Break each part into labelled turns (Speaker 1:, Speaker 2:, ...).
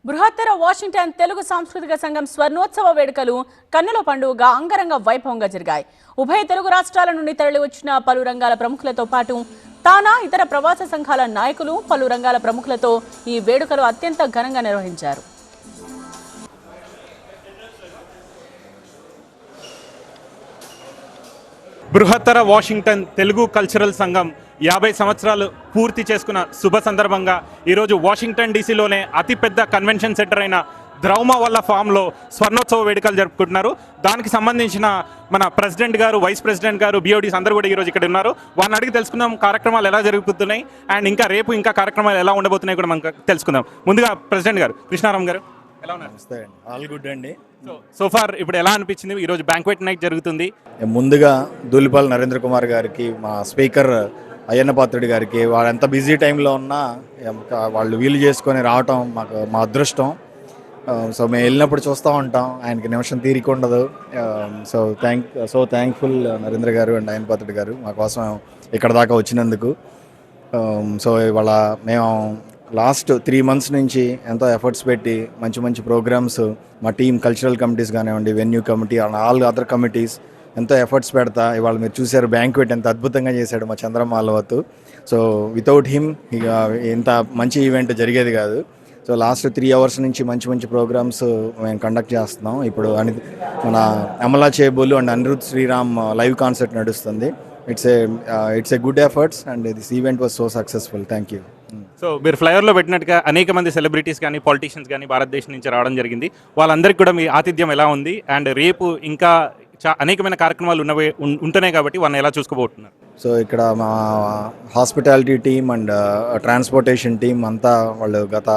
Speaker 1: బృహత్తర వాషింగ్టన్ తెలుగు సాంస్కృతిక సంఘం స్వర్ణోత్సవ వేడుకలు కన్నుల పండుగగా అంగరంగ వైభవంగా జరిగాయి. ఉభయ తెలుగు రాష్ట్రాల నుండి తరలి వచ్చిన పలు రంగాల ప్రముఖులతో పాటు తానా ఇతర ప్రవాస సంఘాల నాయకులు పలు రంగాల ప్రముఖులతో ఈ వేడుకలు అత్యంత ఘనంగా నిర్వహించారు.
Speaker 2: బృహత్తర వాషింగ్టన్ తెలుగు కల్చరల్ సంఘం 50 సంవత్సరాలు పూర్తి చేసుకున్న శుభ సందర్భంగా ఈరోజు వాషింగ్టన్ డీసీలోనే అతిపెద్ద కన్వెన్షన్ సెంటర్ అయిన ద్రౌమ వల్ల ఫామ్లో స్వర్ణోత్సవ వేడుకలు జరుపుకుంటున్నారు. దానికి సంబంధించిన మన ప్రెసిడెంట్ గారు, వైస్ ప్రెసిడెంట్ గారు, బిఓడీస్ అందరూ కూడా ఈరోజు ఇక్కడ ఉన్నారు. వాళ్ళని అడిగి తెలుసుకుందాం కార్యక్రమాలు ఎలా జరుగుతున్నాయి అండ్ ఇంకా రేపు ఇంకా కార్యక్రమాలు ఎలా ఉండబోతున్నాయి కూడా మనం తెలుసుకుందాం. ముందుగా ప్రెసిడెంట్ గారు కృష్ణారాం గారు ఎలా ఉన్నారు?
Speaker 3: ఆల్ గుడ్ అండి.
Speaker 2: సో ఫార్ ఇప్పుడు ఎలా అనిపించింది? ఈరోజు బ్యాంక్వెట్ నైట్ జరుగుతుంది.
Speaker 3: ముందుగా దూలిపాల్ నరేంద్ర కుమార్ గారికి, మా స్పీకర్ అయ్యన్న పాత్రుడి గారికి, వాళ్ళు ఎంత బిజీ టైంలో ఉన్నా వాళ్ళు వీలు చేసుకొని రావటం మా అదృష్టం. సో మేము వెళ్ళినప్పుడు చూస్తూ ఉంటాం, ఆయనకి నిమిషం తీరిక ఉండదు. సో థ్యాంక్ఫుల్ నరేంద్ర గారు అండ్ అయ్యన్న పాత్రుడి గారు మా కోసం ఇక్కడ దాకా వచ్చినందుకు. సో ఇవాళ మేము లాస్ట్ 3 months నుంచి ఎంతో ఎఫర్ట్స్ పెట్టి మంచి మంచి ప్రోగ్రామ్స్ మా టీమ్ కల్చరల్ కమిటీస్ కానివ్వండి, venue committee and all other committees ఎంతో ఎఫర్ట్స్ పెడతా ఇవాళ మీరు చూశారు బ్యాంక్వెట్ ఎంత అద్భుతంగా చేశాడు మా చంద్రమాలవత్. సో వితౌట్ హిమ్ ఇక ఇంత మంచి ఈవెంట్ జరిగేది కాదు. సో లాస్ట్ 3 hours నుంచి మంచి మంచి ప్రోగ్రామ్స్ మేము కండక్ట్ చేస్తున్నాం. ఇప్పుడు మన Amala Chebolu and Anirudh Sriram live concert నడుస్తుంది. It's a good efforts and this event was so successful. Thank you.
Speaker 2: So మీరు ఫ్లైవర్లో పెట్టినట్టుగా అనేక మంది సెలబ్రిటీస్ కానీ, పాలిటీషియన్స్ కానీ భారతదేశం నుంచి రావడం జరిగింది. వాళ్ళందరికీ కూడా మీ ఆతిథ్యం ఎలా ఉంది అండ్ రేపు ఇంకా అనేకమైన కార్యక్రమాలు ఉంటున్నాయి కాబట్టి వాళ్ళని ఎలా చూసుకోబోతున్నారు?
Speaker 3: సో ఇక్కడ మా hospitality team and transportation team అంతా వాళ్ళు గత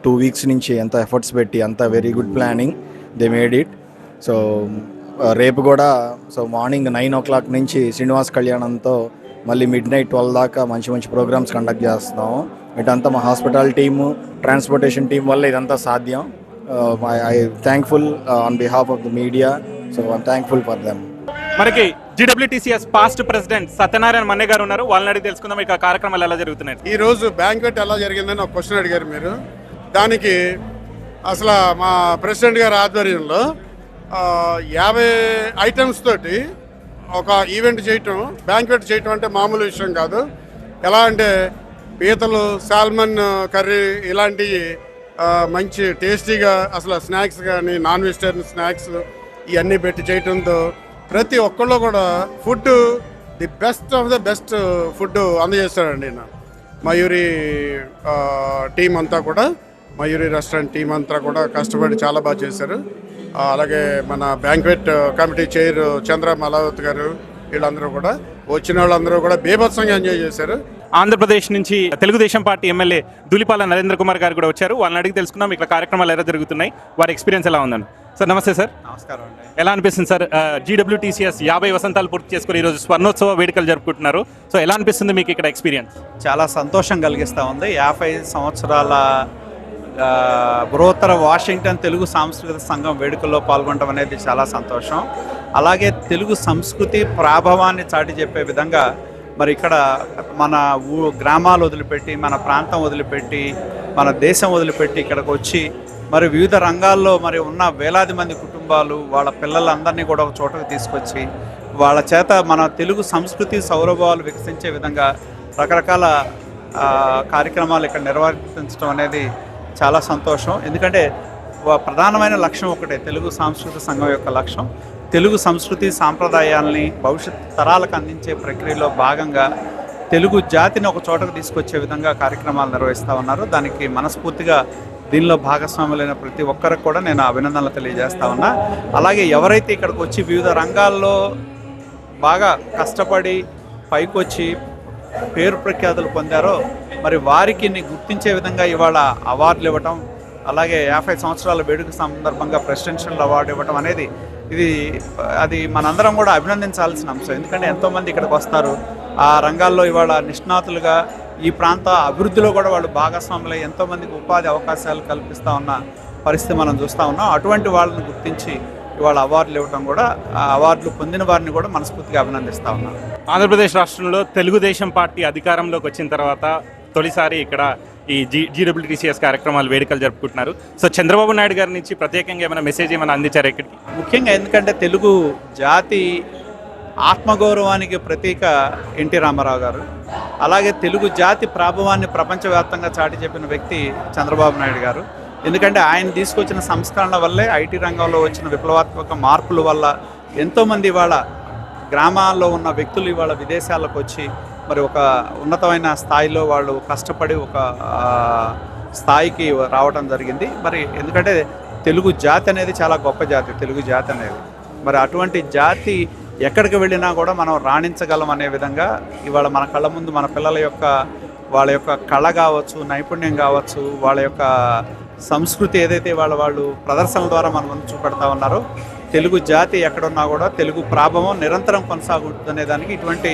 Speaker 3: 2 weeks నుంచి ఎంతో ఎఫర్ట్స్ పెట్టి అంతా very good planning they made it. So రేపు కూడా సో మార్నింగ్ 9 o'clock నుంచి శ్రీనివాస్ కళ్యాణంతో మళ్ళీ midnight 12 దాకా మంచి మంచి ప్రోగ్రామ్స్ కండక్ట్ చేస్తున్నాము. ఇటంతా మా హాస్పిటల్ టీము, ట్రాన్స్పోర్టేషన్ టీం వల్ల ఇదంతా సాధ్యం. I thankful on behalf of the media. So I'm thankful for them.
Speaker 2: మనకి GWTCS పాస్ట్ ప్రెసిడెంట్ సత్యనారాయణ మన్నే గారు ఉన్నారు. వాళ్ళని అడిగి తెలుసుకుందాం ఇక కార్యక్రమాలు ఎలా జరుగుతున్నాయి.
Speaker 4: ఈ రోజు బ్యాంక్వెట్ ఎలా జరిగిందని ఒక క్వశ్చన్ అడిగారు మీరు. దానికి అసలు మా ప్రెసిడెంట్ గారి ఆధ్వర్యంలో 50 items తోటి ఒక ఈవెంట్ చేయటం, బ్యాంక్వెట్ చేయటం అంటే మామూలు విషయం కాదు. ఎలా అంటే పీతలు, సాల్మన్ కర్రీ ఇలాంటివి మంచి టేస్టీగా అసలు స్నాక్స్ కానీ, నాన్ వెజిటేరియన్ స్నాక్స్ ఇవన్నీ పెట్టి చేయటంతో ప్రతి ఒక్కళ్ళు కూడా food the best of the best food అందజేస్తాడండి. మయూరి టీం అంతా కూడా, మయూరి రెస్టారెంట్ టీం అంతా కూడా కష్టపడి చాలా బాగా చేశారు. అలాగే మన బ్యాంక్వెట్ కమిటీ చైర్ చంద్రమాలవత్ గారు, వీళ్ళందరూ కూడా వచ్చిన వాళ్ళందరూ కూడా బీభత్సంగా ఎంజాయ్ చేశారు.
Speaker 2: ఆంధ్రప్రదేశ్ నుంచి తెలుగుదేశం పార్టీ ఎమ్మెల్యే దులిపాల నరేంద్ర కుమార్ గారు కూడా వచ్చారు. వాళ్ళని అడిగి తెలుసుకున్నాం ఇక్కడ కార్యక్రమాలు ఎలా జరుగుతున్నాయి, వారి ఎక్స్పీరియన్స్ ఎలా ఉందని. సార్ నమస్తే సార్.
Speaker 5: నమస్కారం అండి.
Speaker 2: ఎలా అనిపిస్తుంది సార్? GWTCS 50 వసంతాలు పూర్తి చేసుకుని ఈరోజు స్వర్ణోత్సవ వేడుకలు జరుపుకుంటున్నారు. సో ఎలా అనిపిస్తుంది మీకు ఇక్కడ ఎక్స్పీరియన్స్?
Speaker 5: చాలా సంతోషం కలిగిస్తూ ఉంది. 50 సంవత్సరాల బృహత్తర వాషింగ్టన్ తెలుగు సాంస్కృతిక సంఘం వేడుకల్లో పాల్గొనడం అనేది చాలా సంతోషం. అలాగే తెలుగు సంస్కృతి ప్రాభవాన్ని చాటి చెప్పే విధంగా మరి ఇక్కడ మన గ్రామాలు వదిలిపెట్టి, మన ప్రాంతం వదిలిపెట్టి, మన దేశం వదిలిపెట్టి ఇక్కడికి వచ్చి మరి వివిధ రంగాల్లో మరి ఉన్న వేలాది మంది కుటుంబాలు వాళ్ళ పిల్లలందరినీ కూడా ఒక చోటకు తీసుకొచ్చి వాళ్ళ చేత మన తెలుగు సంస్కృతి సౌరభావాలు వికసించే విధంగా రకరకాల కార్యక్రమాలు ఇక్కడ నిర్వర్తించడం అనేది చాలా సంతోషం. ఎందుకంటే ప్రధానమైన లక్ష్యం ఒకటే, తెలుగు సాంస్కృతిక సంఘం యొక్క లక్ష్యం తెలుగు సంస్కృతి సాంప్రదాయాల్ని భవిష్యత్ తరాలకు అందించే ప్రక్రియలో భాగంగా తెలుగు జాతిని ఒక చోటకు తీసుకొచ్చే విధంగా కార్యక్రమాలు నిర్వహిస్తూ ఉన్నారు. దానికి మనస్ఫూర్తిగా దీనిలో భాగస్వాములైన ప్రతి ఒక్కరికి కూడా నేను అభినందనలు తెలియజేస్తా ఉన్నా. అలాగే ఎవరైతే ఇక్కడికి వచ్చి వివిధ రంగాల్లో బాగా కష్టపడి పైకొచ్చి పేరు ప్రఖ్యాతులు పొందారో మరి వారికి గుర్తించే విధంగా ఇవాళ అవార్డులు ఇవ్వటం, అలాగే 50 సంవత్సరాల వేడుక సందర్భంగా ప్రెసిడెన్షియల్ అవార్డు ఇవ్వటం అనేది అది మనందరం కూడా అభినందించాల్సిన అంశం. ఎందుకంటే ఎంతోమంది ఇక్కడికి వస్తారు, ఆ రంగాల్లో ఇవాళ నిష్ణాతులుగా ఈ ప్రాంత అభివృద్ధిలో కూడా వాళ్ళు భాగస్వాములై ఎంతోమందికి ఉపాధి అవకాశాలు కల్పిస్తూ ఉన్న పరిస్థితి మనం చూస్తూ ఉన్నాం. అటువంటి వాళ్ళని గుర్తించి ఇవాళ అవార్డులు ఇవ్వడం కూడా, ఆ అవార్డులు పొందిన వారిని కూడా మనస్ఫూర్తిగా అభినందిస్తూ ఉన్నాను.
Speaker 2: ఆంధ్రప్రదేశ్ రాష్ట్రంలో తెలుగుదేశం పార్టీ అధికారంలోకి వచ్చిన తర్వాత తొలిసారి ఇక్కడ ఈ జీడబ్ల్యూటీసీఎస్ కార్యక్రమాలు వేడుకలు జరుపుకుంటున్నారు. సో చంద్రబాబు నాయుడు గారి నుంచి ప్రత్యేకంగా ఏమైనా మెసేజ్ ఏమైనా అందించారు ఇక్కడికి?
Speaker 5: ముఖ్యంగా ఎందుకంటే తెలుగు జాతి ఆత్మగౌరవానికి ప్రతీక ఎన్టీ రామారావు గారు, అలాగే తెలుగు జాతి ప్రాభవాన్ని ప్రపంచవ్యాప్తంగా చాటి చెప్పిన వ్యక్తి చంద్రబాబు నాయుడు గారు. ఎందుకంటే ఆయన తీసుకొచ్చిన సంస్కరణల వల్లే ఐటీ రంగంలో వచ్చిన విప్లవాత్మక మార్పుల వల్ల ఎంతోమంది ఇవాళ గ్రామాల్లో ఉన్న వ్యక్తులు ఇవాళ విదేశాలకు వచ్చి మరి ఒక ఉన్నతమైన స్థాయిలో వాళ్ళు కష్టపడి ఒక స్థాయికి రావడం జరిగింది. మరి ఎందుకంటే తెలుగు జాతి అనేది చాలా గొప్ప జాతి, తెలుగు జాతి అనేది. మరి అటువంటి జాతి ఎక్కడికి వెళ్ళినా కూడా మనం రాణించగలం అనే విధంగా ఇవాళ మన కళ్ళ ముందు మన పిల్లల యొక్క వాళ్ళ యొక్క కళ కావచ్చు, నైపుణ్యం కావచ్చు, వాళ్ళ యొక్క సంస్కృతి ఏదైతే వాళ్ళు ప్రదర్శనల ద్వారా మన ముందు చూపెడతా ఉన్నారో, తెలుగు జాతి ఎక్కడున్నా కూడా తెలుగు ప్రాభవం నిరంతరం కొనసాగుతుందనే దానికి ఇటువంటి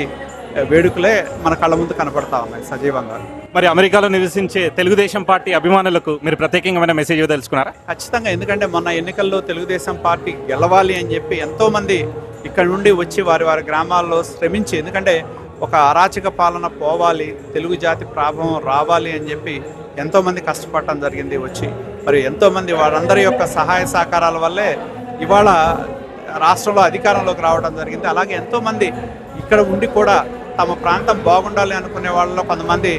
Speaker 5: వేడుకలే మన కళ్ళ ముందు కనపడతా ఉన్నాయి సజీవంగా.
Speaker 2: మరి అమెరికాలో నివసించే తెలుగుదేశం పార్టీ అభిమానులకు మీరు ప్రత్యేకంగా మెసేజ్ తెలుసుకున్నారా?
Speaker 5: ఖచ్చితంగా, ఎందుకంటే మొన్న ఎన్నికల్లో తెలుగుదేశం పార్టీ గెలవాలి అని చెప్పి ఎంతోమంది ఇక్కడ నుండి వచ్చి వారి గ్రామాల్లో శ్రమించి, ఎందుకంటే ఒక అరాచక పాలన పోవాలి, తెలుగు జాతి ప్రాభవం రావాలి అని చెప్పి ఎంతోమంది కష్టపడటం జరిగింది వచ్చి. మరి ఎంతోమంది వారందరి యొక్క సహాయ సహకారాల వల్లే ఇవాళ రాష్ట్రంలో అధికారంలోకి రావడం జరిగింది. అలాగే ఎంతోమంది ఇక్కడ ఉండి కూడా తమ ప్రాంతం బాగుండాలి అనుకునే వాళ్ళలో కొంతమంది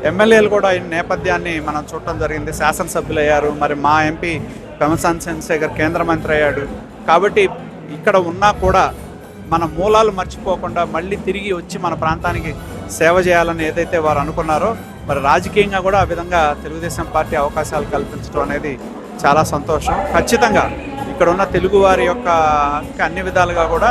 Speaker 5: ఎమ్మెల్యేలు కూడా ఈ నేపథ్యాన్ని మనం చూడటం జరిగింది. శాసనసభ్యులు అయ్యారు. మరి మా ఎంపీ పెమసాని చంద్రశేఖర్ కేంద్ర మంత్రి అయ్యాడు. కాబట్టి ఇక్కడ ఉన్నా కూడా మన మూలాలు మర్చిపోకుండా మళ్ళీ తిరిగి వచ్చి మన ప్రాంతానికి సేవ చేయాలని ఏదైతే వారు అనుకున్నారో, మరి రాజకీయంగా కూడా ఆ విధంగా తెలుగుదేశం పార్టీ అవకాశాలు కల్పించడం అనేది చాలా సంతోషం. ఖచ్చితంగా ఇక్కడ ఉన్న తెలుగువారి యొక్క అన్ని విధాలుగా కూడా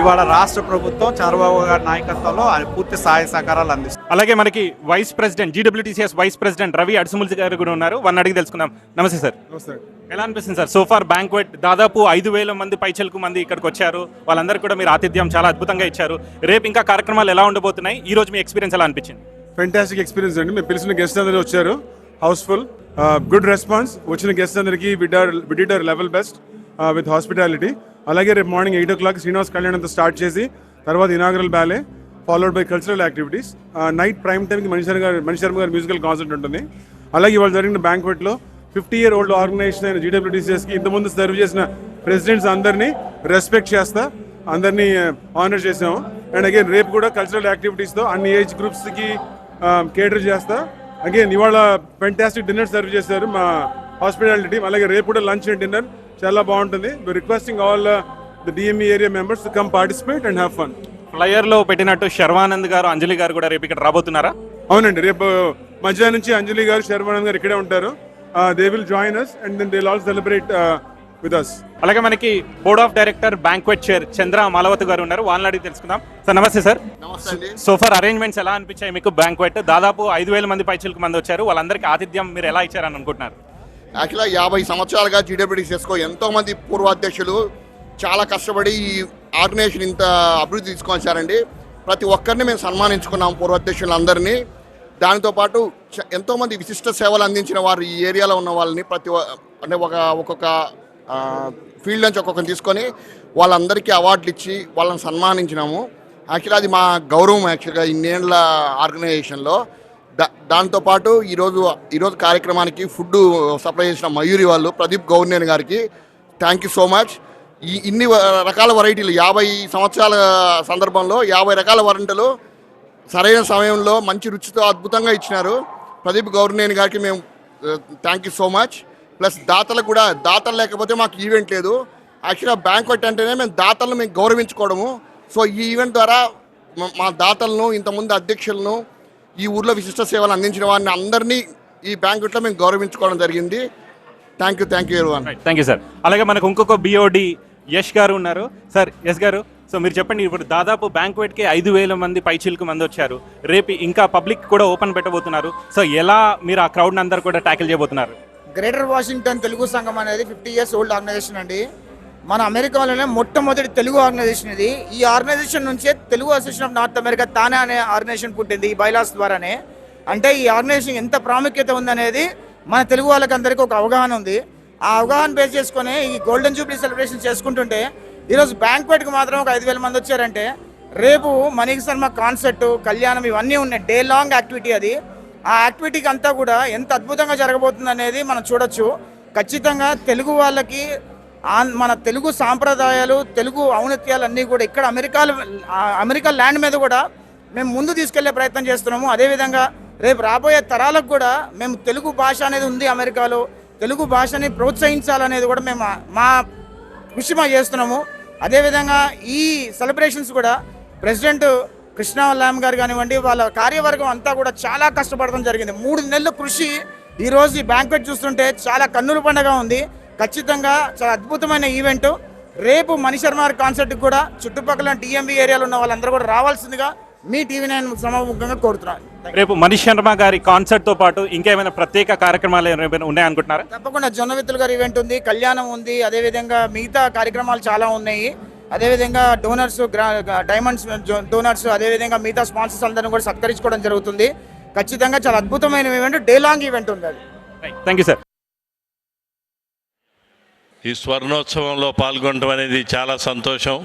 Speaker 5: ఇవాళ రాష్ట్ర ప్రభుత్వం చంద్రబాబు గారి నాయకత్వంలో పూర్తి సహాయ సహకారాలు అందిస్తుంది.
Speaker 2: అలాగే మనకి vice president GWTCS vice president Ravi Adusumilli garu కూడా ఉన్నారు. వారిని అడిగి తెలుసుకుందాం. నమస్తే సార్.
Speaker 4: నమస్తే.
Speaker 2: ఎలా అనిపిస్తుంది సార్? సోఫార్ బ్యాంక్వెట్ దాదాపు 5,000 మంది పైచలకు మంది ఇక్కడికి వచ్చారు. వాళ్ళందరికీ కూడా మీరు ఆతిథ్యం చాలా అద్భుతంగా ఇచ్చారు. రేపు ఇంకా కార్యక్రమాలు ఎలా ఉండబోతున్నాయి? ఈ రోజు మీ ఎక్స్పీరియన్స్ ఎలా అనిపించింది?
Speaker 4: ఫెంటాస్టిక్ ఎక్స్పీరియన్స్ అండి. మేము పిలిచిన గెస్ట్ అందరూ వచ్చారు, హౌస్ఫుల్, గుడ్ రెస్పాన్స్. వచ్చిన గెస్ట్ అందరికీ we did our level best with hospitality. అలాగే రేపు మార్నింగ్ 8 o'clock శ్రీనివాస్ కళ్యాణంతో స్టార్ట్ చేసి తర్వాత inaugural ballet followed by cultural activities. Night prime టైంకి మణి శర్మ గారి మ్యూజికల్ కాన్సర్ట్ ఉంటుంది. అలాగే ఇవాళ జరిగిన బ్యాంక్వెట్లో 50-year-old ఆర్గనైజేషన్ అయిన జీడబ్ల్యూటీసీఎస్కి ఇంతకుముందు సర్వ్ చేసిన ప్రెసిడెంట్స్ అందరినీ రెస్పెక్ట్ చేస్తా అందరినీ ఆనర్ చేసాము. అండ్ అగైన్ రేపు కూడా కల్చరల్ యాక్టివిటీస్తో అన్ని ఏజ్ గ్రూప్స్కి కేటర్ చేస్తా. అగైన్ ఇవాళ ఫెంటాస్టిక్ డిన్నర్ సర్వ్ చేశారు మా హాస్పిటాలిటీ టీమ్. అలాగే రేపు కూడా లంచ్ అండ్ డిన్నర్ చాలా బాగుంటుంది. Requesting all the DME area members to come participate and have fun.
Speaker 2: ఫ్లయర్లో పెట్టినట్టు శర్వానంద్ గారు, అంజలి గారు కూడా రేపు ఇక్కడ రాబోతున్నారా?
Speaker 4: అవునండి, రేపు మధ్యాహ్నం నుంచి అంజలి గారు, శర్వానంద్ గారు ఇక్కడే ఉంటారు. They will join us and then they'll all celebrate with us.
Speaker 2: అలాగే మనకి board of director banquet chair Chandra Malavath garu ఉన్నారు. వాళ్ళని అడిగి తెలుసుకుందాం. సార్ నమస్తే సార్.
Speaker 6: నమస్తే అండి.
Speaker 2: సోఫార్ అరేంజ్మెంట్స్ ఎలా అనిపించాయి మీకు? బ్యాంక్వెట్ దాదాపు 5,000 మంది పైచిలకు మంది వచ్చారు. వాళ్ళందరికీ ఆతిథ్యం మీరు ఎలా ఇచ్చారని అనుకుంటున్నారు?
Speaker 6: యాక్చువల్గా 50 సంవత్సరాలుగా జీడబ్ల్యూటీసీఎస్కో ఎంతోమంది పూర్వాధ్యక్షులు చాలా కష్టపడి ఈ ఆర్గనైజేషన్ ఇంత అభివృద్ధి తీసుకొచ్చారండి. ప్రతి ఒక్కరిని మేము సన్మానించుకున్నాం, పూర్వాధ్యక్షులందరినీ. దానితోపాటు ఎంతోమంది విశిష్ట సేవలు అందించిన వారు ఈ ఏరియాలో ఉన్న వాళ్ళని అంటే ఒక్కొక్క ఫీల్డ్ నుంచి ఒక్కొక్కరిని తీసుకొని వాళ్ళందరికీ అవార్డులు ఇచ్చి వాళ్ళని సన్మానించినాము. యాక్చువల్గా అది మా గౌరవం. యాక్చువల్గా ఇన్నేళ్ల ఆర్గనైజేషన్లో దాంతోపాటు ఈరోజు కార్యక్రమానికి ఫుడ్ సప్లై చేసిన మయూరి వాళ్ళు ప్రదీప్ గౌర్నేని గారికి థ్యాంక్ యూ సో మచ్. ఇన్ని రకాల వెరైటీలు 50 సంవత్సరాల సందర్భంలో 50 రకాల వంటలు సరైన సమయంలో మంచి రుచితో అద్భుతంగా ఇచ్చినారు. ప్రదీప్ గౌర్నేని గారికి మేము thank you so much. Plus దాతలకు కూడా, దాతలు లేకపోతే మాకు ఈవెంట్ లేదు. యాక్చువల్గా బ్యాంక్వెట్ అంటేనే మేము దాతలను మేము గౌరవించుకోవడము. సో ఈ ఈవెంట్ ద్వారా మా దాతలను, ఇంతకుముందు అధ్యక్షులను, ఈ ఊర్లో విశిష్ట సేవలు అందించిన వారిని అందరినీ ఈ బ్యాంక్వెట్లో మేము గౌరవించుకోవడం జరిగింది. Thank you everyone.
Speaker 2: Thank you sir. అలాగే మనకు ఇంకొక బిఓడి యష్ గారు ఉన్నారు. సార్ యష్ గారు, సో మీరు చెప్పండి, ఇప్పుడు దాదాపు బ్యాంక్వెట్కి 5,000 మంది పైచిలకు మంది వచ్చారు. రేపు ఇంకా పబ్లిక్ కూడా ఓపెన్ పెట్టబోతున్నారు. సో ఎలా మీరు ఆ క్రౌడ్ని అందరు కూడా ట్యాకిల్ చేయబోతున్నారు?
Speaker 7: గ్రేటర్ వాషింగ్టన్ తెలుగు సంఘం అనేది 50 years old ఆర్గనైజేషన్ అండి. మన అమెరికాలోనే మొట్టమొదటి తెలుగు ఆర్గనైజేషన్ ఇది. ఈ ఆర్గనైజేషన్ నుంచే Telugu association of north America తానే అనే ఆర్గనైజేషన్ పుట్టింది ఈ బైలాస్ ద్వారానే. అంటే ఈ ఆర్గనైజేషన్ ఎంత ప్రాముఖ్యత ఉందనేది మన తెలుగు వాళ్ళకందరికీ ఒక అవగాహన ఉంది. ఆ అవగాహన బేస్ చేసుకుని ఈ గోల్డెన్ జూబ్లీ సెలబ్రేషన్ చేసుకుంటుంటే ఈరోజు బ్యాంక్వెట్కి మాత్రం ఒక 5,000 మంది వచ్చారంటే, రేపు మనీష్ శర్మ కాన్సర్ట్, కళ్యాణం ఇవన్నీ ఉన్నాయి. డే లాంగ్ యాక్టివిటీ అది. ఆ యాక్టివిటీకి అంతా కూడా ఎంత అద్భుతంగా జరగబోతుంది అనేది మనం చూడొచ్చు. ఖచ్చితంగా తెలుగు వాళ్ళకి మన తెలుగు సాంప్రదాయాలు, తెలుగు ఔన్నత్యాలు అన్నీ కూడా ఇక్కడ అమెరికా ల్యాండ్ మీద కూడా మేము ముందు తీసుకెళ్లే ప్రయత్నం చేస్తున్నాము. అదేవిధంగా రేపు రాబోయే తరాలకు కూడా మేము తెలుగు భాష అనేది ఉంది అమెరికాలో, తెలుగు భాషని ప్రోత్సహించాలనేది కూడా మేము మా కృషి చేస్తున్నాము. అదేవిధంగా ఈ సెలబ్రేషన్స్ కూడా ప్రెసిడెంట్ కృష్ణవల్లాం గారు కానివ్వండి, వాళ్ళ కార్యవర్గం అంతా కూడా చాలా కష్టపడడం జరిగింది. 3 నెలల కృషి ఈరోజు ఈ బ్యాంక్వెట్ చూస్తుంటే చాలా కన్నుల పండుగ ఉంది. ఖచ్చితంగా చాలా అద్భుతమైన ఈవెంట్. రేపు మణిశర్మ కాన్సర్ట్కి కూడా చుట్టుపక్కల డిఎంవి ఏరియాలో ఉన్న వాళ్ళందరూ కూడా రావాల్సిందిగా మీ టీవీ9 సమాముఖంగా కోరుతున్నాను.
Speaker 2: రేపు మనీష్ శర్మ గారి కాన్సర్ట్తో పాటు ఇంకేమైనా ప్రత్యేక కార్యక్రమాలు ఏమైనా ఉన్నాయనుకుంటున్నారా?
Speaker 7: తప్పకుండా జొన్నవిత్తుల గారి ఈవెంట్ ఉంది, కళ్యాణం ఉంది, అదేవిధంగా మిగతా కార్యక్రమాలు చాలా ఉన్నాయి. అదేవిధంగా డోనర్స్, డైమండ్స్ డోనర్స్, అదేవిధంగా మిగతా స్పాన్సర్స్ అందరినీ కూడా సత్కరించుకోవడం జరుగుతుంది. ఖచ్చితంగా చాలా అద్భుతమైన ఈవెంట్, డే లాంగ్ ఈవెంట్ ఉంది అది.
Speaker 2: Thank you sir.
Speaker 8: ఈ స్వర్ణోత్సవంలో పాల్గొనడం అనేది చాలా సంతోషం.